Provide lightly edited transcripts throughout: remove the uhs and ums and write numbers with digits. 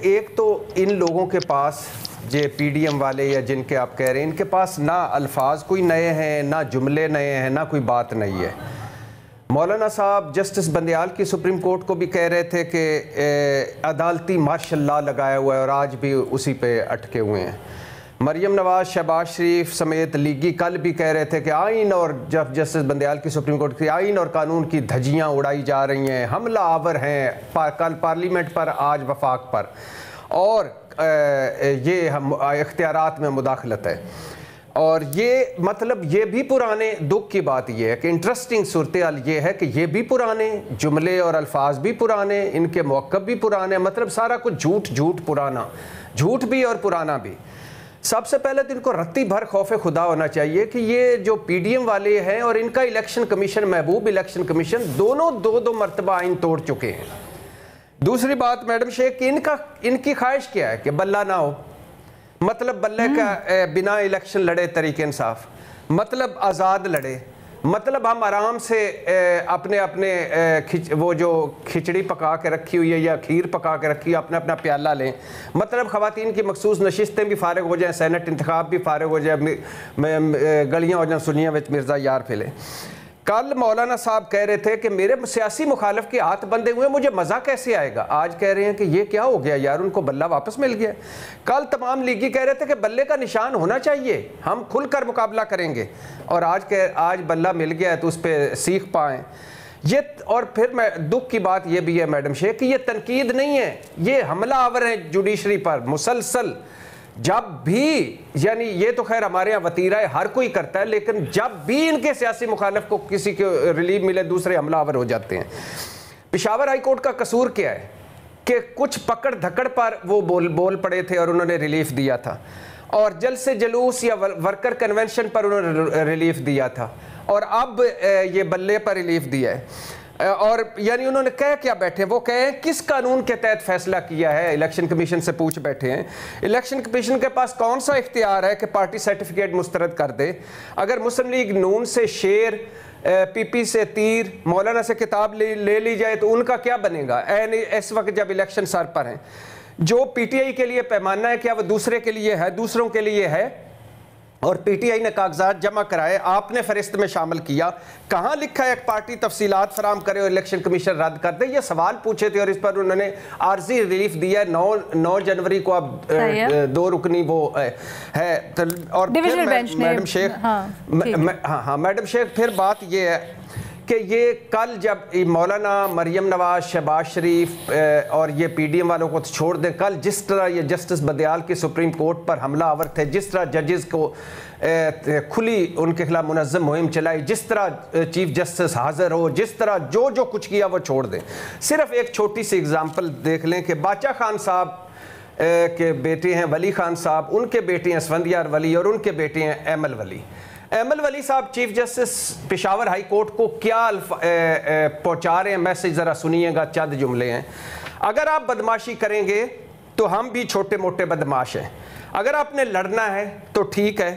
ایک تو ان لوگوں کے پاس یہ پی ڈی ایم والے یا جن کے آپ کہہ رہے ہیں، ان کے پاس نہ الفاظ کوئی نئے ہیں، نہ جملے نئے ہیں، نہ کوئی بات نئی ہے۔ مولانا صاحب جسٹس بندیال کی سپریم کورٹ کو بھی کہہ رہے تھے کہ عدالتی ماشاء اللہ لگایا ہوا ہے، اور آج بھی اسی پہ اٹکے ہوئے ہیں۔ مریم نواز، شہباز شریف سمیت لیگی کل بھی کہہ رہے تھے کہ آئین اور جب جسٹس بندیال کی سپریم کورٹ کی آئین اور قانون کی دھجیاں اڑائی جا رہی ہیں، حملہ آور ہیں کل پارلیمنٹ پر، آج وفاق پر، اور یہ اختیارات میں مداخلت ہے۔ اور یہ مطلب یہ بھی پرانے دکھ کی بات یہ ہے کہ انٹرسٹنگ صورتحال یہ ہے کہ یہ بھی پرانے جملے اور الفاظ بھی پرانے، ان کے موقف بھی پرانے، مطلب سارا کچھ جھوٹ پرانا، جھوٹ بھی اور پرانا بھی۔ سب سے پہلے تو ان کو رتی بھر خوف خدا ہونا چاہیے کہ یہ جو پی ڈی ایم والے ہیں اور ان کا الیکشن کمیشن، محبوب الیکشن کمیشن، دونوں دو مرتبہ آئین توڑ چکے ہیں۔ دوسری بات میڈم شیخ کہ ان کی خواہش کیا ہے کہ بلہ نہ ہو، مطلب بلے کا بنا الیکشن لڑے طریق انصاف، مطلب آزاد لڑے، مطلب ہم آرام سے اپنے وہ جو کھچڑی پکا کے رکھی ہوئی ہے یا کھیر پکا کے رکھی ہے اپنا پیالہ لیں، مطلب خواتین کی مخصوص نشستیں بھی فارغ ہو جائیں، سینٹ انتخاب بھی فارغ ہو جائے، گلیاں ہو جائیں سنیاں وچ مرزا یار پھیلے۔ کل مولانا صاحب کہہ رہے تھے کہ میرے سیاسی مخالف کے ہاتھ بندھے ہوئے، مجھے مزہ کیسے آئے گا؟ آج کہہ رہے ہیں کہ یہ کیا ہو گیا یار، ان کو بلہ واپس مل گیا۔ کل تمام لیگی کہہ رہے تھے کہ بلے کا نشان ہونا چاہیے، ہم کھل کر مقابلہ کریں گے، اور آج بلہ مل گیا ہے تو اس پہ سیخ پائیں۔ اور پھر دکھ کی بات یہ بھی ہے میڈم شیخ کہ یہ تنقید نہیں ہے، یہ حملہ آور ہے جوڈیشری پر مسلسل۔ جب بھی یعنی یہ تو خیر ہمارے یہاں وطیرہ ہے، ہر کوئی کرتا ہے، لیکن جب بھی ان کے سیاسی مخالف کو کسی کو ریلیف ملے دوسرے حملہ آور ہو جاتے ہیں۔ پشاور ہائی کورٹ کا قصور کیا ہے کہ کچھ پکڑ دھکڑ پر وہ بول پڑے تھے اور انہوں نے ریلیف دیا تھا، اور جلسے جلوس یا ورکر کنونشن پر انہوں نے ریلیف دیا تھا، اور اب یہ بلے پر ریلیف دیا ہے۔ اور یعنی انہوں نے کہہ کیا بیٹھے، وہ کہیں کس قانون کے تحت فیصلہ کیا ہے، الیکشن کمیشن سے پوچھ بیٹھے ہیں۔ الیکشن کمیشن کے پاس کون سا اختیار ہے کہ پارٹی سرٹیفکیٹ مسترد کر دے؟ اگر مسلم لیگ نون سے شیر، پی پی سے تیر، مولانا سے کتاب لے لی جائے تو ان کا کیا بنے گا اس وقت جب الیکشن سر پر ہیں؟ جو پی ٹی آئی کے لیے پیمانہ ہے، کیا وہ دوسرے کے لیے ہے، دوسروں کے لیے ہے؟ اور پی ٹی آئی نے کاغذات جمع کرائے، آپ نے فہرست میں شامل کیا، کہاں لکھا ہے ایک پارٹی تفصیلات فراہم کرے اور الیکشن کمیشن رد کر دے؟ یہ سوال پوچھے تھے اور اس پر انہوں نے عارضی ریلیف دیا ہے۔ 9 جنوری کو اب 2 رکنی وہ ہے۔ اور میڈم شیخ میڈم شیخ پھر بات یہ ہے کہ یہ کل جب مولانا مریم نواز، شہباز شریف اور یہ پی ڈی ایم والوں کو چھوڑ دیں، کل جس طرح یہ جسٹس بندیال کی سپریم کورٹ پر حملہ آور تھے، جس طرح ججز کو کھلی ان کے خلاف منظم مہم چلائی، جس طرح چیف جسٹس حاضر ہو، جس طرح جو کچھ کیا وہ چھوڑ دیں۔ صرف ایک چھوٹی سی اگزامپل دیکھ لیں کہ باچا خان صاحب کے بیٹے ہیں ولی خان صاحب، ان کے بیٹے ہیں اسفندیار ولی، اور ان کے بیٹے ہیں ایمل ولی۔ ایمل ولی صاحب chief justice Peshawar high court کو کیا پہنچا رہے ہیں میسج، ذرا سنیے گا، چند جملے ہیں۔ اگر آپ بدماشی کریں گے تو ہم بھی چھوٹے موٹے بدماش ہیں، اگر آپ نے لڑنا ہے تو ٹھیک ہے،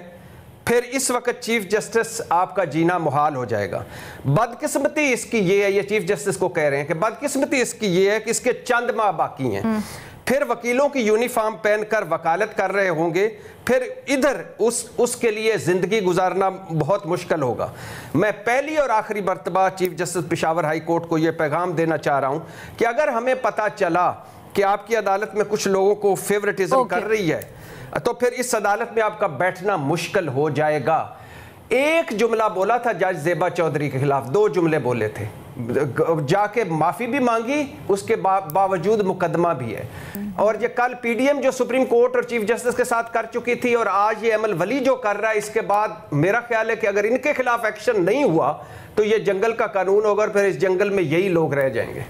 پھر اس وقت چیف جسٹس آپ کا جینا محال ہو جائے گا۔ بدقسمتی اس کی یہ ہے، یہ چیف جسٹس کو کہہ رہے ہیں کہ بدقسمتی اس کی یہ ہے کہ اس کے چند ماہ باقی ہیں، پھر وکیلوں کی یونیفارم پہن کر وکالت کر رہے ہوں گے، پھر ادھر اس کے لیے زندگی گزارنا بہت مشکل ہوگا۔ میں پہلی اور آخری مرتبہ chief justice Peshawar high court کو یہ پیغام دینا چاہ رہا ہوں کہ اگر ہمیں پتہ چلا کہ آپ کی عدالت میں کچھ لوگوں کو فیورٹزم کر رہی ہے تو پھر اس عدالت میں آپ کا بیٹھنا مشکل ہو جائے گا۔ ایک جملہ بولا تھا جج زیبا چودھری کے خلاف، 2 جملے بولے تھے، جا کے معافی بھی مانگی، اس کے باوجود مقدمہ بھی ہے۔ اور یہ کل پی ڈی ایم جو سپریم کورٹ اور چیف جسٹس کے ساتھ کر چکی تھی، اور آج یہ ایمل ولی جو کر رہا ہے، اس کے بعد میرا خیال ہے کہ اگر ان کے خلاف ایکشن نہیں ہوا تو یہ جنگل کا قانون ہوگا، اور پھر اس جنگل میں یہی لوگ رہ جائیں گے۔